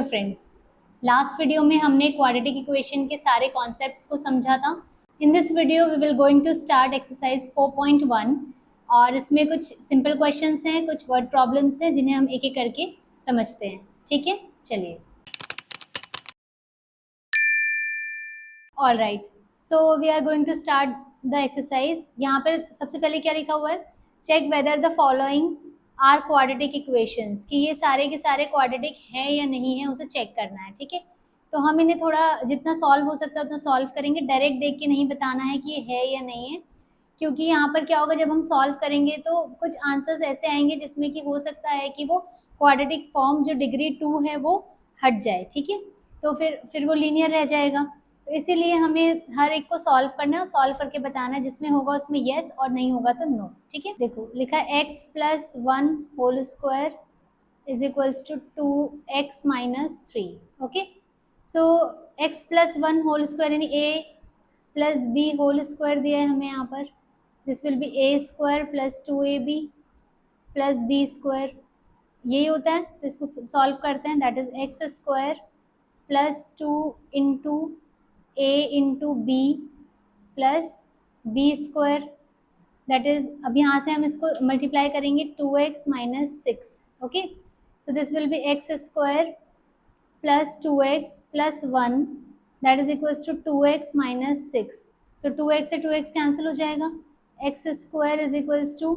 Friends, last video में हमने quadratic equation के सारे कॉन्सेप्ट्स को समझा था। In this video we will going to start exercise 4.1 और इसमें कुछ सिंपल क्वेश्चंस हैं, कुछ वर्ड प्रॉब्लम्स हैं जिन्हें हम एक एक करके समझते हैं। ठीक है, चलिए। All right, so we are going to start the exercise. यहाँ पर सबसे पहले क्या लिखा हुआ है, check whether the following are quadratic equations, कि ये सारे के सारे क्वाड्रेटिक है या नहीं है, उसे चेक करना है। ठीक है, तो हम इन्हें थोड़ा जितना सॉल्व हो सकता है उतना सॉल्व करेंगे, डायरेक्ट देख के नहीं बताना है कि ये है या नहीं है, क्योंकि यहाँ पर क्या होगा, जब हम सॉल्व करेंगे तो कुछ आंसर्स ऐसे आएंगे जिसमें कि हो सकता है कि वो क्वाड्रेटिक फॉर्म जो डिग्री 2 है वो हट जाए। ठीक है, तो फिर वो लीनियर रह जाएगा। तो इसीलिए हमें हर एक को सॉल्व करना है और सॉल्व करके बताना है, जिसमें होगा उसमें येस और नहीं होगा तो नो। ठीक है, देखो लिखा है x plus 1 whole square is equals to 2x minus 3। Okay, so x plus 1 whole square यानी a plus b whole square दिया है हमें यहाँ पर। This will be a square plus 2ab plus b square, यही होता है। तो इसको सॉल्व करते हैं, that is x square plus 2 into a into b plus b square, that is अब यहाँ से हम इसको मल्टीप्लाई करेंगे 2x minus 6। Okay, so this will be x square plus 2x plus 1 that is equals to 2x minus 6। So 2x से 2x cancel हो जाएगा, x square is equals to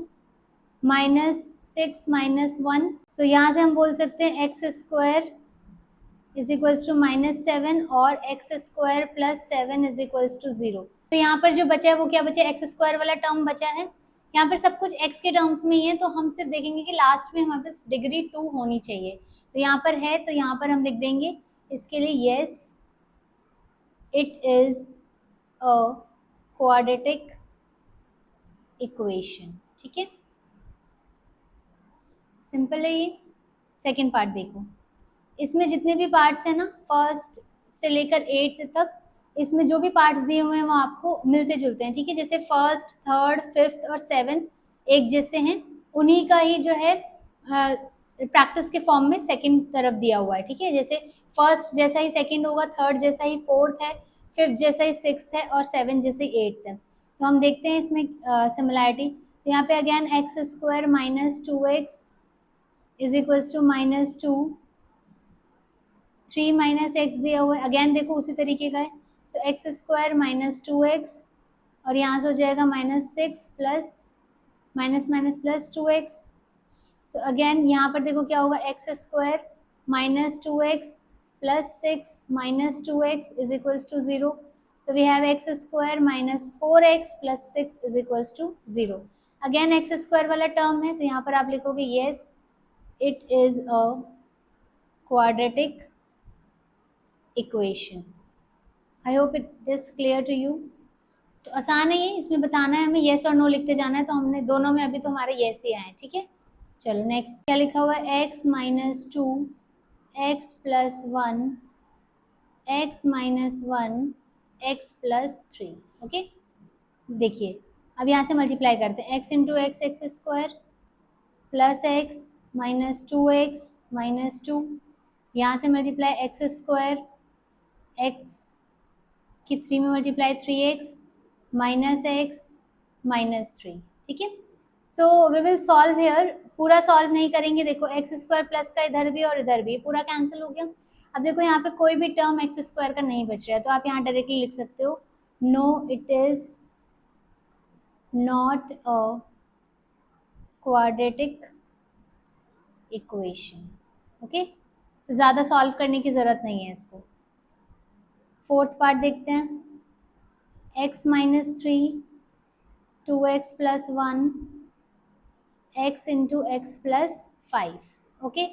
minus 6 minus 1। So यहाँ से हम बोल सकते हैं x square is equals to minus 7 और x square plus 7 is equals to 0। तो यहाँ पर जो बचा है वो क्या बचा है, एक्स स्क्वायर वाला टर्म बचा है। यहाँ पर सब कुछ एक्स के टर्म्स में ही है, तो हम सिर्फ देखेंगे कि लास्ट में हमारे पास डिग्री 2 होनी चाहिए। तो यहाँ पर है, तो यहाँ पर हम लिख देंगे इसके लिए yes it is a quadratic equation. ठीक है, सिंपल है ये। सेकेंड पार्ट देखो, इसमें जितने भी पार्ट्स हैं ना, फर्स्ट से लेकर 8 तक, इसमें जो भी पार्ट्स दिए हुए हैं वो आपको मिलते जुलते हैं। ठीक है, जैसे फर्स्ट, थर्ड, फिफ्थ और सेवेंथ एक जैसे हैं, उन्हीं का ही जो है प्रैक्टिस के फॉर्म में सेकंड तरफ दिया हुआ है। ठीक है, जैसे फर्स्ट जैसा ही सेकंड होगा, थर्ड जैसा ही फोर्थ है, फिफ्थ जैसा ही सिक्स्थ है और सेवन जैसे ही एट्थ है। तो हम देखते हैं इसमें सिमिलैरिटी। तो यहाँ पे again x square minus 2x is equals to minus 2, 3 minus x दिया हुआ है, अगेन देखो उसी तरीके का है। सो एक्स स्क्वायर माइनस 2x और यहाँ से हो जाएगा minus 6 plus minus minus plus 2x। So again यहाँ पर देखो क्या होगा, x square minus 2x plus 6 minus 2x is equals to 0। So we have x square minus 4x plus 6 is equals to 0। Again x square वाला term है, तो यहाँ पर आप लिखोगे yes it is a quadratic equation. I hope it is clear to you. तो आसान है ये, इसमें बताना है हमें येस और नो लिखते जाना है। तो हमने दोनों में अभी तो हमारे येस ही आए। ठीक है, चलो नेक्स्ट क्या लिखा हुआ है, x minus 2 x plus 1 x minus 1 x plus 3। Okay, देखिए अब यहाँ से मल्टीप्लाई करते हैं, x into x x square plus x minus 2x minus 2, यहाँ से मल्टीप्लाई एक्स स्क्वायर एक्स की 3 में multiply 3x minus x minus 3। ठीक है, so we will solve here, पूरा सॉल्व नहीं करेंगे। देखो एक्स स्क्वायर प्लस का इधर भी और इधर भी पूरा कैंसिल हो गया। अब देखो यहाँ पे कोई भी टर्म एक्स स्क्वायर का नहीं बच रहा है, तो आप यहाँ डायरेक्टली लिख सकते हो no it is not a quadratic equation. Okay, तो ज़्यादा सॉल्व करने की ज़रूरत नहीं है इसको। फोर्थ पार्ट देखते हैं, x minus 3 2x plus 1 x into x plus 5। Okay,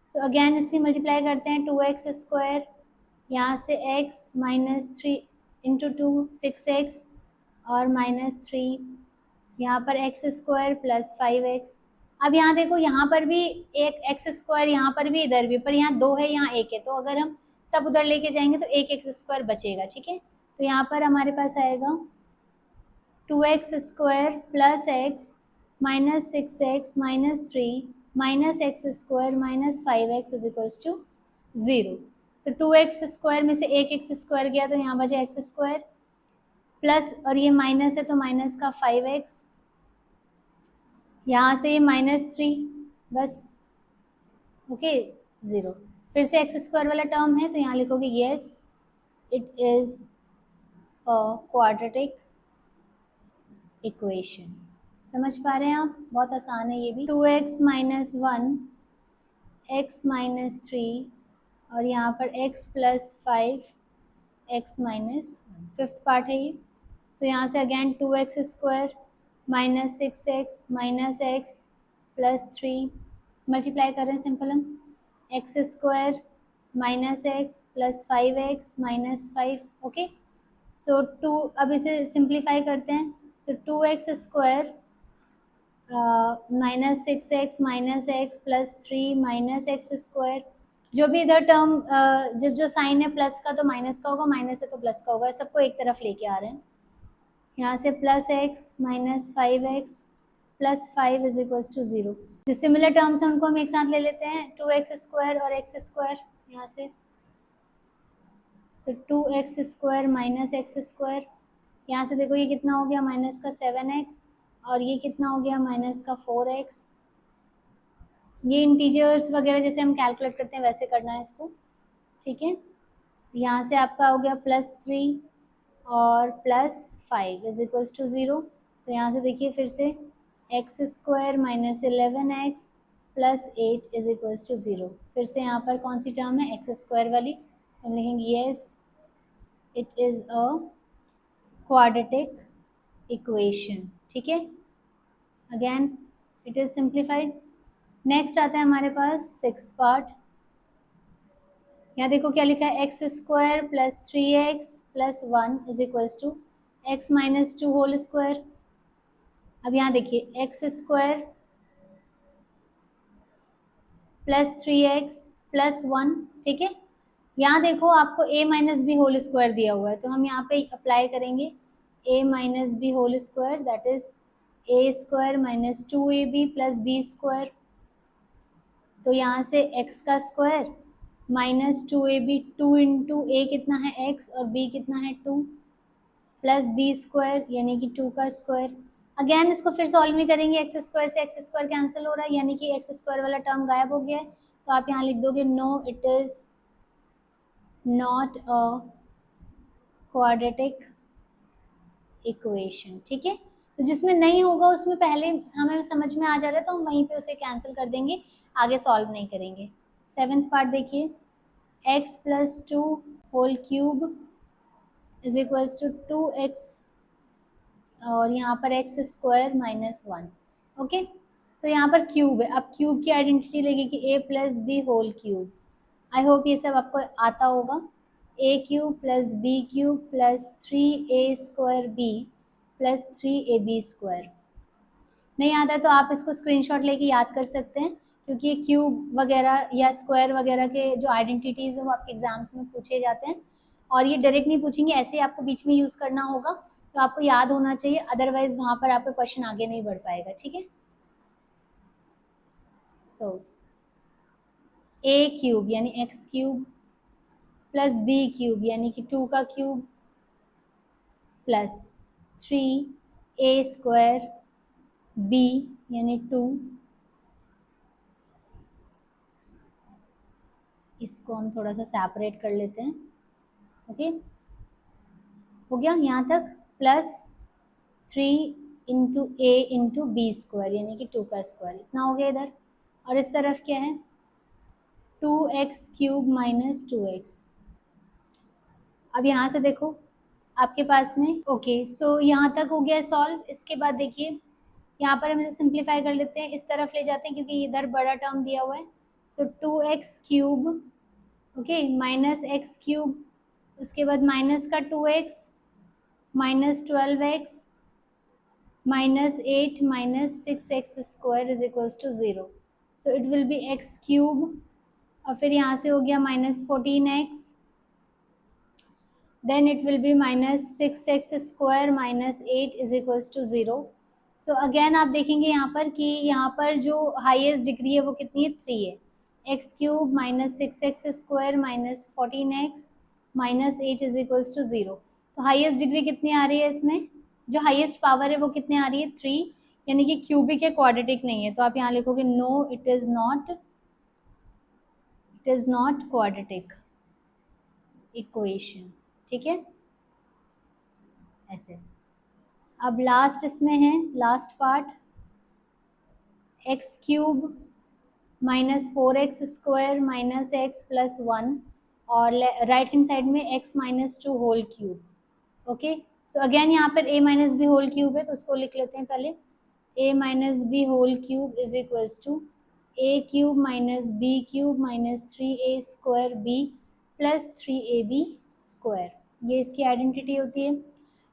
so again इससे मल्टीप्लाई करते हैं, 2x स्क्वायर यहाँ से x माइनस 3 इंटू 2 6x और माइनस 3 यहाँ पर एक्स स्क्वायर प्लस 5x। अब यहाँ देखो, यहाँ पर भी एक एक्स स्क्वायर, यहाँ पर भी, इधर भी, पर यहाँ 2 है यहाँ 1 है, तो अगर हम सब उधर लेके जाएंगे तो एक एक्स स्क्वायर बचेगा। ठीक है, तो यहाँ पर हमारे पास आएगा 2x square plus x minus 6x minus 3 minus x square minus 5x is equals to 0। तो 2x² में से एक x² गया तो यहाँ बचा x², प्लस और ये माइनस है तो माइनस का 5x, यहाँ से ये -3, बस ओके 0। फिर से x² वाला टर्म है तो यहाँ लिखोगे yes it is a quadratic equation. समझ पा रहे हैं आप? बहुत आसान है ये भी। 2x - 1 x - 3 और यहाँ पर x + 5 x - 1, फिफ्थ पार्ट है ये। सो यहाँ से again 2x² - 6x - x + 3 multiply कर रहे हैं सिंपल हम, x² - x + 5x - 5, ओके। सो 2, अब इसे सिंप्लीफाई करते हैं। सो 2x² -6x - x + 3 - x², जो भी इधर टर्म जो साइन है प्लस का तो माइनस का होगा, माइनस है तो प्लस का होगा, सबको एक तरफ लेके आ रहे हैं। यहाँ से +x - 5x + 5 = 0। जो सिमिलर टर्म्स हैं उनको हम एक साथ ले लेते हैं, 2x² और x², यहाँ से। सो 2x² - x², यहाँ से देखो ये कितना हो गया, माइनस का 7x, और ये कितना हो गया, माइनस का 4x। ये इंटीजर्स वगैरह जैसे हम कैलकुलेट करते हैं वैसे करना है इसको, ठीक है। यहाँ से आपका हो गया +3 और +5 = 0। तो यहाँ से देखिए फिर से x² - 11x + 8 = 0। फिर से यहाँ पर कौन सी टर्म है, x² वाली, हम लिखेंगे yes it is a quadratic equation, ठीक है। Again it is simplified. Next आता है हमारे पास सिक्स्थ पार्ट। यहाँ देखो क्या लिखा है, x² + 3x + 1 = x - 2 whole square. अब यहाँ देखिए x² + 3x + 1, ठीक है। यहाँ देखो आपको a - b होल स्क्वायर दिया हुआ है तो हम यहाँ पे अप्लाई करेंगे a - b whole square, that is a² - 2ab + b²। तो यहाँ से x का स्क्वायर -2ab, 2 इंटू a कितना है x और b कितना है 2, प्लस b² यानी कि 2 का स्क्वायर। अगेन इसको फिर सॉल्व नहीं करेंगे, x² से x² कैंसिल हो रहा है यानी कि x² वाला टर्म गायब हो गया है, तो आप यहाँ लिख दोगे no it is not a quadratic equation, ठीक है। तो जिसमें नहीं होगा उसमें पहले हमें समझ में आ जा रहा है तो हम वहीं पे उसे कैंसिल कर देंगे, आगे सॉल्व नहीं करेंगे। सेवेंथ पार्ट देखिए, x + 2 होल क्यूब = 2x और यहाँ पर x² - 1, ओके। सो यहाँ पर क्यूब है, अब क्यूब की आइडेंटिटी लेगी कि a + b whole cube. I hope ये सब आपको आता होगा। a³ + b³ + 3a² b + 3ab²। नहीं आता तो आप इसको स्क्रीनशॉट लेके याद कर सकते हैं, क्योंकि ये क्यूब वगैरह या स्क्वायर वगैरह के जो आइडेंटिटीज़ हैं वो आपके एग्जाम्स में पूछे जाते हैं, और ये डायरेक्ट नहीं पूछेंगे, ऐसे ही आपको बीच में यूज़ करना होगा, तो आपको याद होना चाहिए, अदरवाइज वहाँ पर आपका क्वेश्चन आगे नहीं बढ़ पाएगा, ठीक है। सो a³ यानी x³ + b³ यानी कि 2 का क्यूब + 3a² b यानी 2, इसको हम थोड़ा सा सेपरेट कर लेते हैं, ओके। हो गया यहाँ तक, +3 इंटू a इंटू b² यानी कि 2 का स्क्वायर, इतना हो गया इधर। और इस तरफ क्या है, 2x³ - 2x। अब यहाँ से देखो आपके पास में, ओके। सो यहाँ तक हो गया सॉल्व। इसके बाद देखिए यहाँ पर हम इसे सिंप्लीफाई कर लेते हैं, इस तरफ ले जाते हैं क्योंकि इधर बड़ा टर्म दिया हुआ है। सो 2x³ ओके -x³, उसके बाद माइनस का 2x -12x -8 -6x² = 0। So it will be x³ और फिर यहाँ से हो गया -14x, then it will be -6x² -8 = 0। So again आप देखेंगे यहाँ पर कि यहाँ पर जो हाईएस्ट डिग्री है वो कितनी है, 3 है। X cube minus 6x² minus 14x minus 8 is equals to 0। तो हाईएस्ट डिग्री कितनी आ रही है इसमें, जो हाईएस्ट पावर है वो कितनी आ रही है 3, यानी कि क्यूबिक है, क्वाड्रेटिक नहीं है। तो आप यहाँ लिखोगे no it is not quadratic equation. ठीक है, ऐसे। अब लास्ट इसमें है, last part, x cube minus 4x² minus x plus 1 और राइट हैंड साइड में x minus 2 whole cube. Okay, so again यहाँ पर a minus b whole cube है, तो उसको लिख लेते हैं पहले। a minus b whole cube is equals to a cube minus b cube minus 3a² b plus 3ab square, ये इसकी आइडेंटिटी होती है।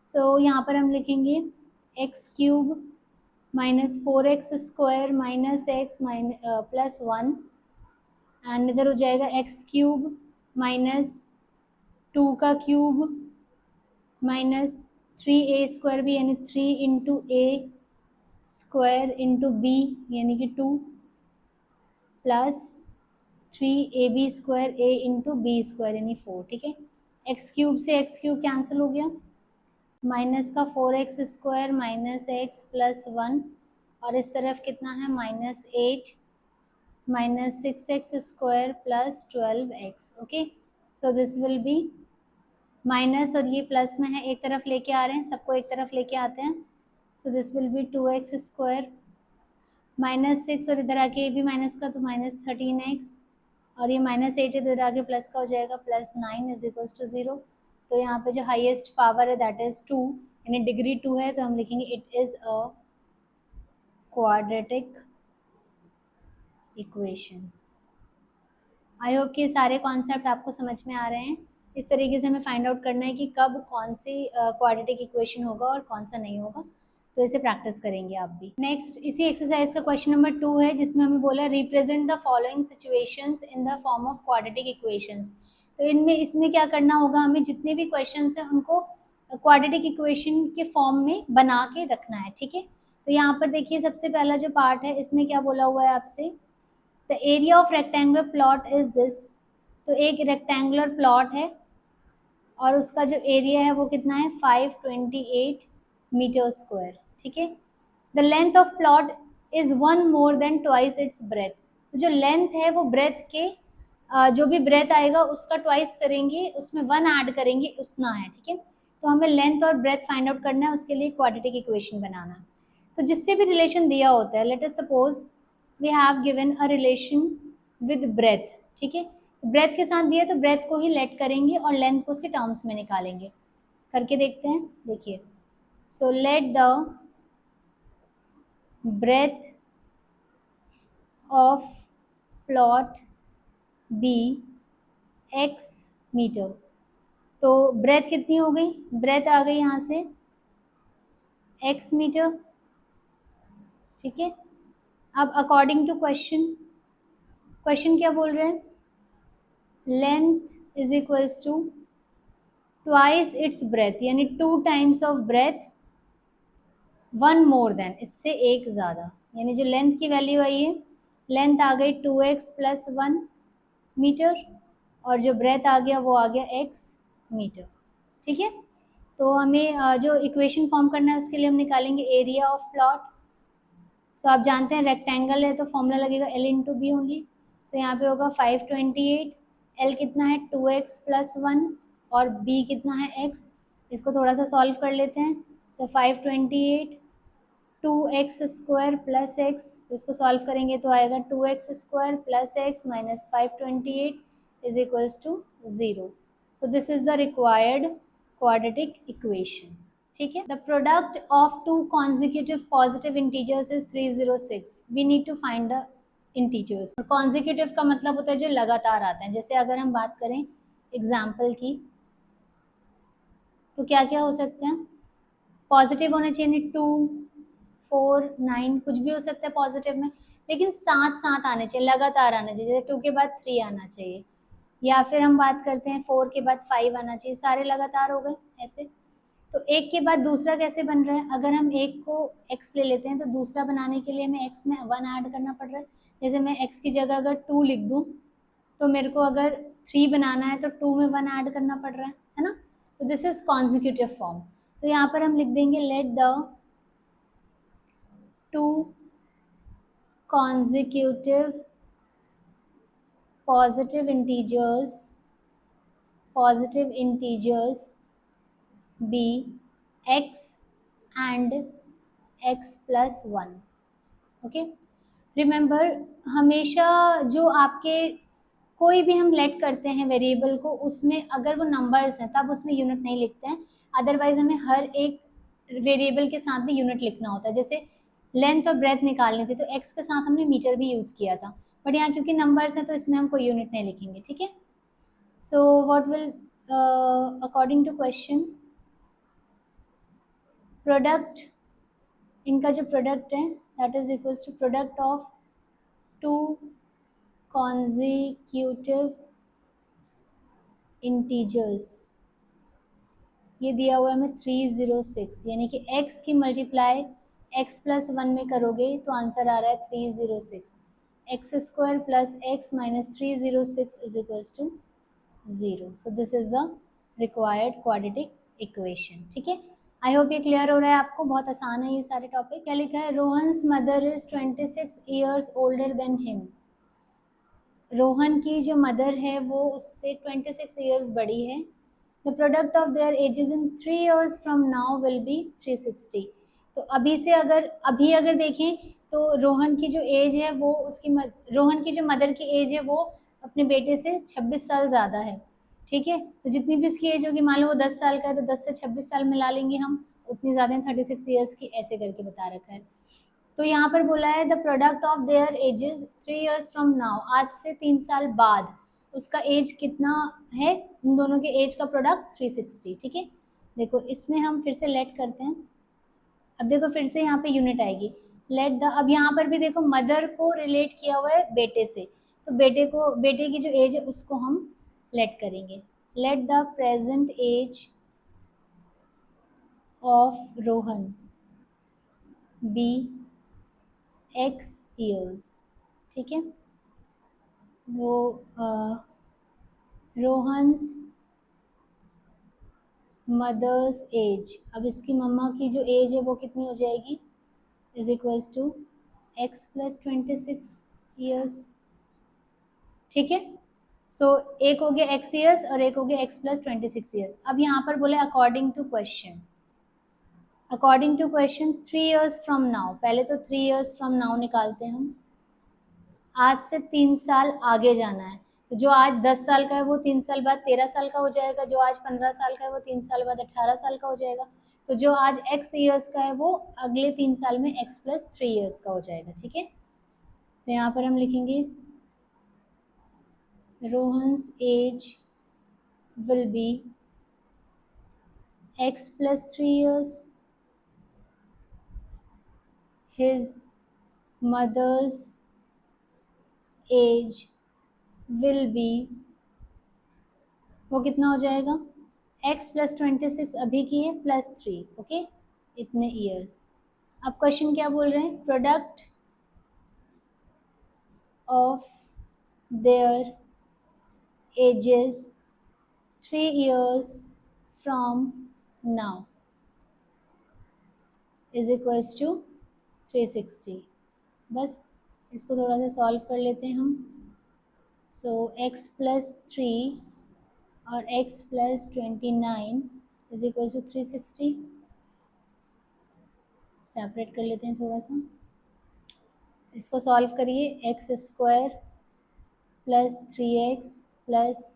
सो यहाँ पर हम लिखेंगे x cube minus 4x² minus x plus 1 and इधर हो जाएगा एक्स क्यूब माइनस 2 का क्यूब माइनस 3a² भी यानी 3 into a square into b यानी कि 2 plus 3ab² a into b square यानी 4। ठीक है, एक्स क्यूब से एक्स क्यूब कैंसिल हो गया, माइनस का 4x² माइनस एक्स प्लस 1 और इस तरफ कितना है minus 8 minus 6x² plus 12x। Okay, so this will B minus और ये प्लस में है, एक तरफ लेके आ रहे हैं, सबको एक तरफ लेके आते हैं। सो this will B 2x² minus 6 और इधर आके ये भी माइनस का, तो माइनस 13x और ये माइनस 8 इधर आके प्लस का हो जाएगा प्लस 9 इज इक्वल्स टू 0। तो यहाँ पे जो हाईएस्ट पावर है दैट इज 2, यानी डिग्री 2 है, तो हम लिखेंगे it is a quadratic equation. I hope कि सारे कॉन्सेप्ट आपको समझ में आ रहे हैं। इस तरीके से हमें फाइंड आउट करना है कि कब कौन सी क्वाड्रेटिक इक्वेशन होगा और कौन सा नहीं होगा, तो इसे प्रैक्टिस करेंगे आप भी। नेक्स्ट इसी एक्सरसाइज का क्वेश्चन नंबर 2 है, जिसमें हमें बोला represent the following situations in the form of quadratic equations. तो इसमें क्या करना होगा, हमें जितने भी क्वेश्चंस हैं उनको क्वाड्रेटिक इक्वेशन के फॉर्म में बना के रखना है। ठीक है, तो यहाँ पर देखिए सबसे पहला जो पार्ट है इसमें क्या बोला हुआ है आपसे, the area of rectangular plot is this. तो एक रेक्टेंगुलर प्लॉट है और उसका जो एरिया है वो कितना है 528 मीटर स्क्वायर। ठीक है, the length of plot is 1 more than twice its breadth. तो जो लेंथ है वो ब्रेथ के जो भी ब्रेथ आएगा उसका ट्वाइस करेंगे, उसमें 1 ऐड करेंगे, उतना है। ठीक है, तो हमें लेंथ और ब्रेथ फाइंड आउट करना है, उसके लिए क्वाड्रेटिक इक्वेशन बनाना है। तो जिससे भी रिलेशन दिया होता है, let us suppose we have given a relation with breadth. ठीक है, ब्रेथ के साथ दिया तो ब्रेथ को ही लेट करेंगे और लेंथ को उसके टर्म्स में निकालेंगे। करके देखते हैं, देखिए। So let the breadth of plot be x meter. तो ब्रेथ कितनी हो गई, ब्रेथ आ गई यहाँ से x मीटर। ठीक है, अब अकॉर्डिंग टू क्वेश्चन क्या बोल रहे हैं, length is equals to twice its breadth, यानी 2 times of breadth 1 more than, इससे एक ज़्यादा, यानी जो लेंथ की वैल्यू आई है, लेंथ आ गई 2x प्लस 1 मीटर और जो ब्रेथ आ गया वो आ गया x मीटर। ठीक है, तो हमें जो इक्वेशन फॉर्म करना है उसके लिए हम निकालेंगे एरिया ऑफ प्लॉट। सो आप जानते हैं रेक्टेंगल है तो फॉर्मूला लगेगा L इंटू बी ओनली। सो यहाँ पे होगा 528, L कितना है 2x प्लस 1 और B कितना है x। इसको थोड़ा सा सॉल्व कर लेते हैं। सो 528 2x² प्लस x, तो इसको सॉल्व करेंगे तो आएगा 2x² plus x minus 528 is equals to 0। So this is the required quadratic equation. ठीक है, the product of 2 consecutive positive integers is 306। We need to find the integers. Consecutive का मतलब होता है जो लगातार आते हैं। जैसे अगर हम बात करें एग्जाम्पल की, तो क्या क्या हो सकते हैं, पॉजिटिव होना चाहिए, 2 4 9 कुछ भी हो सकता है पॉजिटिव में, लेकिन साथ साथ आने चाहिए, लगातार आना चाहिए। जैसे 2 के बाद 3 आना चाहिए, या फिर हम बात करते हैं 4 के बाद 5 आना चाहिए, सारे लगातार हो गए ऐसे। तो एक के बाद दूसरा कैसे बन रहा है, अगर हम एक को x ले लेते हैं तो दूसरा बनाने के लिए हमें x में 1 ऐड करना पड़ रहा है। जैसे मैं x की जगह अगर 2 लिख दूँ तो मेरे को अगर 3 बनाना है तो 2 में 1 ऐड करना पड़ रहा है ना। तो दिस इज कॉन्जिक्यूटिव फॉर्म। तो यहाँ पर हम लिख देंगे let the 2 consecutive positive integers be x and x plus 1। Okay, remember हमेशा जो आपके कोई भी हम लेट करते हैं वेरिएबल को, उसमें अगर वो नंबर्स हैं तब उसमें यूनिट नहीं लिखते हैं, अदरवाइज हमें हर एक वेरिएबल के साथ भी यूनिट लिखना होता है। जैसे लेंथ और ब्रेथ निकालनी थी तो एक्स के साथ हमने मीटर भी यूज़ किया था, बट यहाँ क्योंकि नंबर्स हैं तो इसमें हम कोई यूनिट नहीं लिखेंगे, ठीक है। So what will according to question, product, इनका जो प्रोडक्ट है that is equals to product of 2 consecutive integers, ये दिया हुआ है हमें 306, यानी कि x की मल्टीप्लाई x प्लस 1 में करोगे तो आंसर आ रहा है 306। X square plus x minus 306 is equals to 0। So this is the required quadratic equation, ठीक है। आई होप ये क्लियर हो रहा है आपको, बहुत आसान है ये सारे टॉपिक। क्या लिखा है, Rohan's mother is 26 years older than him. Rohan की जो मदर है वो उससे 26 ईयर्स बड़ी है। The product of their edges in 3 years from now will be 360। तो अभी से अगर देखें तो रोहन की जो एज है वो रोहन की जो मदर की एज है वो अपने बेटे से 26 साल ज़्यादा है, ठीक है। तो जितनी भी उसकी एज होगी, मान लो वो 10 साल का है तो 10 से 26 साल मिला लेंगे हम, उतनी ज़्यादा 36 ईयर्स की, ऐसे करके बता रखा है। तो यहाँ पर बोला है the product of their ages 3 years from now, आज से 3 साल बाद उसका एज कितना है, इन दोनों के एज का प्रोडक्ट 360, ठीक है। देखो इसमें हम फिर से लेट करते हैं, अब देखो फिर से यहाँ पे यूनिट आएगी लेट द, अब यहाँ पर भी देखो मदर को रिलेट किया हुआ है बेटे से, तो बेटे की जो एज है उसको हम लेट करेंगे। Let the present age of Rohan be x years, ठीक है। वो रोहन्स मदर्स एज, अब इसकी मम्मा की जो एज है वो कितनी हो जाएगी, is equals to x plus 26 years, ठीक है। सो एक हो गया x ईयर्स और एक हो गया x प्लस 26 ईयर्स। अब यहाँ पर बोले according to question, 3 years from now, पहले तो 3 years फ्रॉम नाउ निकालते हैं हम, आज से 3 साल आगे जाना है, तो जो आज 10 साल का है वो 3 साल बाद 13 साल का हो जाएगा, जो आज 15 साल का है वो 3 साल बाद 18 साल का हो जाएगा, तो जो आज x ईयर्स का है वो अगले 3 साल में x प्लस 3 ईयर्स का हो जाएगा, ठीक है। तो यहाँ पर हम लिखेंगे Rohan's age will be x plus 3 years, his mother's age will be, वो कितना हो जाएगा, x प्लस 26 अभी की है प्लस 3, ओके, इतने ईयर्स। अब क्वेश्चन क्या बोल रहे हैं, product of their ages 3 years from now is equals to 360। बस इसको थोड़ा सा सॉल्व कर लेते हैं हम। सो x प्लस 3 और x plus 29 is equal to 360, separate कर लेते हैं थोड़ा सा, इसको सॉल्व करिए, x square plus 3x plus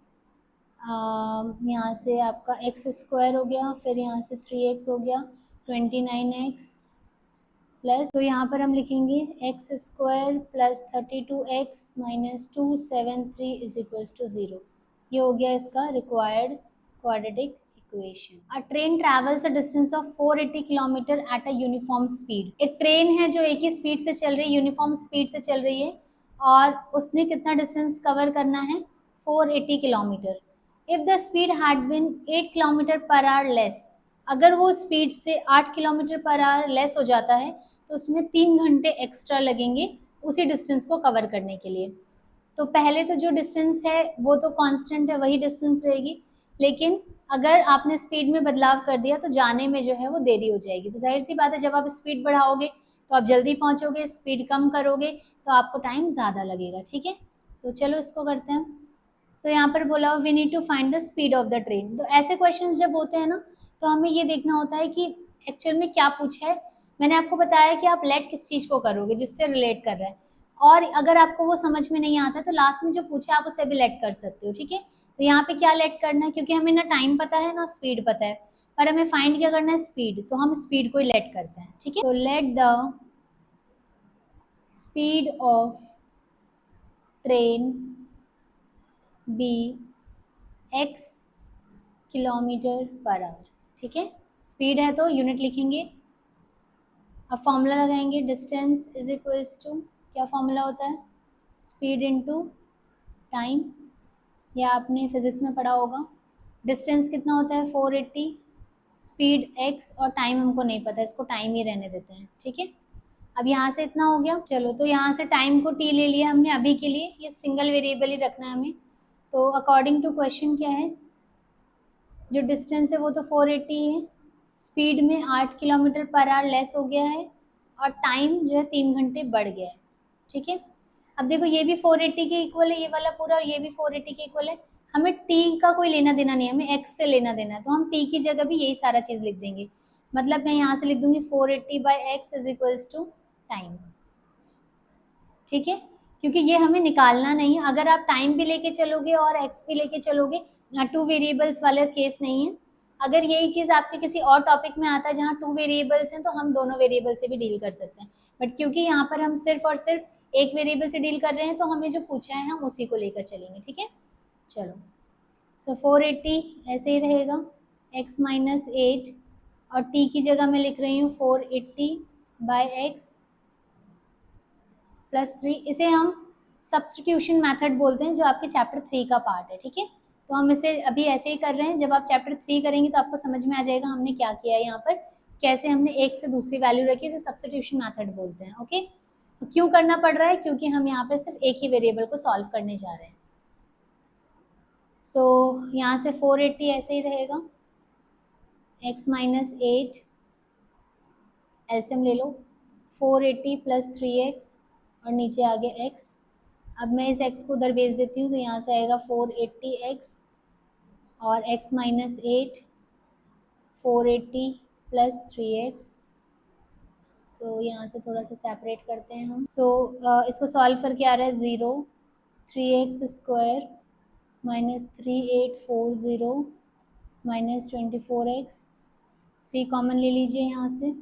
यहाँ से आपका एक्स स्क्वायर हो गया, फिर यहाँ से 3x हो गया, 29x प्लस, तो यहाँ पर हम लिखेंगे x square plus 32x minus 273 is equals to 0। ये हो गया इसका required quadratic equation. A train travels a distance of 480 kilometer at a uniform speed. एक ट्रेन है जो एक ही स्पीड से चल रही है, यूनिफॉर्म स्पीड से चल रही है, और उसने कितना डिस्टेंस कवर करना है, 480 kilometer. If the speed had been 8 kilometer per hour less, अगर वो स्पीड से 8 किलोमीटर पर आवर लेस हो जाता है तो उसमें 3 घंटे एक्स्ट्रा लगेंगे उसी डिस्टेंस को कवर करने के लिए। तो पहले तो जो डिस्टेंस है वो तो कांस्टेंट है, वही डिस्टेंस रहेगी, लेकिन अगर आपने स्पीड में बदलाव कर दिया तो जाने में जो है वो देरी हो जाएगी। तो जाहिर सी बात है, जब आप स्पीड बढ़ाओगे तो आप जल्दी पहुंचोगे, स्पीड कम करोगे तो आपको टाइम ज़्यादा लगेगा। ठीक है, तो चलो इसको करते हैं। सो यहाँ पर बोला we need to find the speed of the train. तो ऐसे क्वेश्चन जब होते हैं ना, तो हमें ये देखना होता है कि एक्चुअल में क्या पूछा है। मैंने आपको बताया कि आप लेट किस चीज़ को करोगे, जिससे रिलेट कर रहा है, और अगर आपको वो समझ में नहीं आता है तो लास्ट में जो पूछा है आप उसे भी लेट कर सकते हो। ठीक है, तो यहाँ पे क्या लेट करना है, क्योंकि हमें ना टाइम पता है ना स्पीड पता है, पर हमें फाइंड क्या करना है, स्पीड, तो हम स्पीड को ही लेट करते हैं। ठीक है, तो let the speed of train be x kilometer per hour. ठीक है, स्पीड है तो यूनिट लिखेंगे। अब फॉर्मूला लगाएंगे, डिस्टेंस इज इक्वल्स टू, क्या फॉर्मूला होता है, स्पीड इनटू टाइम, या आपने फिजिक्स में पढ़ा होगा। डिस्टेंस कितना होता है 480, स्पीड x, और टाइम हमको नहीं पता, इसको टाइम ही रहने देते हैं। ठीक है, अब यहाँ से इतना हो गया। चलो, तो यहाँ से टाइम को t ले लिया हमने अभी के लिए, ये सिंगल वेरिएबल ही रखना है हमें। तो अकॉर्डिंग टू क्वेश्चन क्या है, जो डिस्टेंस है वो तो 480 है, स्पीड में 8 किलोमीटर पर आवर लेस हो गया है, और टाइम जो है 3 घंटे बढ़ गया है। ठीक है, अब देखो ये भी 480 के इक्वल है, ये वाला पूरा, और ये भी 480 के इक्वल है। हमें टी का कोई लेना देना नहीं है, हमें एक्स से लेना देना है, तो हम टी की जगह भी यही सारा चीज़ लिख देंगे। मतलब मैं यहाँ से लिख दूंगी 480 by x is equals to time. ठीक है, क्योंकि ये हमें निकालना नहीं है। अगर आप टाइम भी लेके चलोगे और एक्स भी लेके चलोगे, यहाँ 2 वेरिएबल्स वाला केस नहीं है। अगर यही चीज़ आपके किसी और टॉपिक में आता है जहाँ 2 वेरिएबल्स हैं, तो हम दोनों वेरिएबल से भी डील कर सकते हैं, बट क्योंकि यहाँ पर हम सिर्फ और सिर्फ एक वेरिएबल से डील कर रहे हैं, तो हमें जो पूछा है हम उसी को लेकर चलेंगे। ठीक है, चलो, सो 480 ऐसे ही रहेगा, x माइनस 8, और t की जगह मैं लिख रही हूँ 480 बाई एक्स प्लस 3। इसे हम सब्सटीट्यूशन मेथड बोलते हैं, जो आपके चैप्टर 3 का पार्ट है। ठीक है, तो हम इसे अभी ऐसे ही कर रहे हैं, जब आप चैप्टर 3 करेंगे तो आपको समझ में आ जाएगा हमने क्या किया है यहाँ पर, कैसे हमने एक से दूसरी वैल्यू रखी, इसे सब्सटीट्यूशन मेथड बोलते हैं। ओके, तो क्यों करना पड़ रहा है, क्योंकि हम यहाँ पे सिर्फ एक ही वेरिएबल को सॉल्व करने जा रहे हैं। सो यहाँ से 480 ऐसे ही रहेगा, x माइनस 8, एलसीएम ले लो, 480 प्लस 3x, और नीचे आ गया x। अब मैं इस x को उधर भेज देती हूँ, तो यहाँ से आएगा 480x और x माइनस 8, 480 प्लस 3x। सो यहाँ से थोड़ा सा सेपरेट करते हैं हम। सो इसको सॉल्व करके आ रहा है 0, 3x square minus 3840 minus 24x, 3 common ले लीजिए यहाँ से,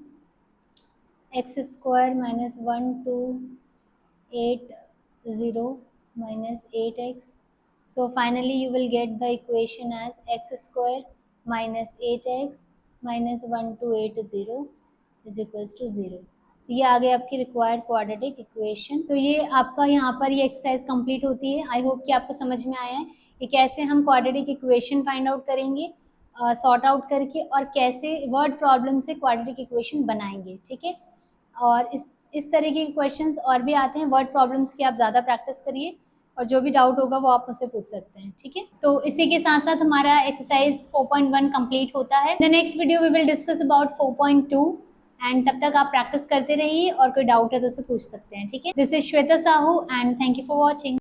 x square minus 1280 minus 8x. So finally you will get the equation as x square minus 8x minus 1280 is equals to 0. ये आ गई आपकी रिक्वायर्ड क्वाड्रेटिक इक्वेशन। तो ये आपका यहाँ पर ये एक्सरसाइज कंप्लीट होती है। आई होप कि आपको समझ में आया है कि कैसे हम क्वाड्रेटिक इक्वेशन फाइंड आउट करेंगे सॉर्ट आउट करके, और कैसे वर्ड प्रॉब्लम से क्वाड्रेटिक इक्वेशन बनाएंगे। ठीक है, और इस तरीके के क्वेश्चंस और भी आते हैं वर्ड प्रॉब्लम्स की, आप ज़्यादा प्रैक्टिस करिए, और जो भी डाउट होगा वो आप मुझसे पूछ सकते हैं। ठीक है, तो इसी के साथ साथ हमारा एक्सरसाइज 4.1 कंप्लीट होता है। The next video we will discuss about 4.2, and तब तक आप प्रैक्टिस करते रहिए, और कोई डाउट है तो उसे पूछ सकते हैं। ठीक है, this is Shweta Sahu and thank you for watching.